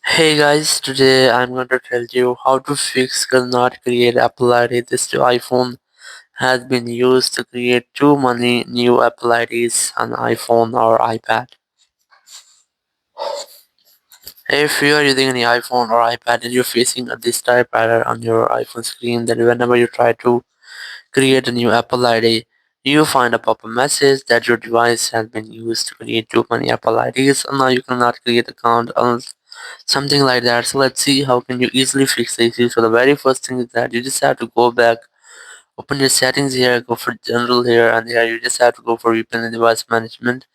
Hey guys, today I'm going to tell you how to fix cannot create Apple ID. This iPhone has been used to create too many new Apple IDs on iPhone or iPad. If you are using any iPhone or iPad and you're facing this type error on your iPhone screen, then whenever you try to create a new Apple ID, you find a pop-up message that your device has been used to create too many Apple IDs and now you cannot create account on something like that. So let's see how can you easily fix the issue. So the very first thing is that you just have to go back, open your settings here, go for general here, and here you just have to go for VPN and device management,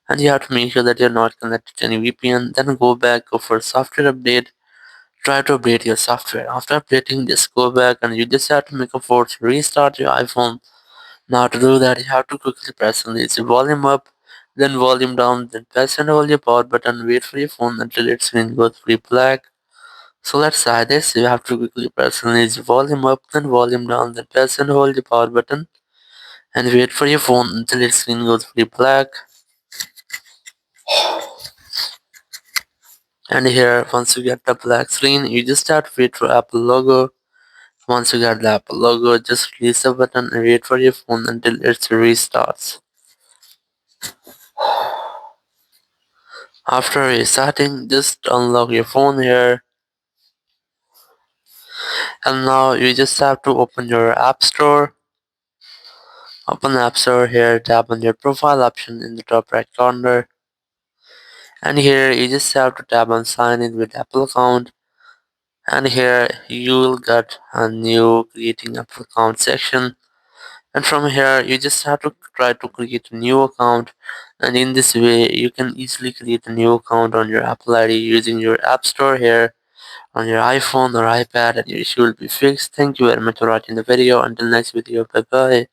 and you have to make sure that you're not connected to any VPN. Then go back, go for software update, try to update your software. After updating, just go back and you just have to make a force restart your iPhone. Now to do that, you have to quickly press on this volume up, then volume down, then press and hold your power button, wait for your phone until its screen goes fully black. So let's try this. You have to quickly press release volume up, then volume down, then press and hold the power button and wait for your phone until its screen goes fully black. And here, once you get the black screen, you just have to wait for Apple logo. Once you get the Apple logo, just release the button and wait for your phone until it restarts. After restarting, just unlock your phone here. And now you just have to open your App Store. Open App Store here, tap on your profile option in the top right corner. And here you just have to tap on sign in with Apple account, and here you will get a new creating Apple account section, and from here you just have to try to create a new account, and in this way you can easily create a new account on your Apple ID using your App Store here on your iPhone or iPad, and your issue will be fixed. Thank you very much for watching the video. Until next video, bye bye.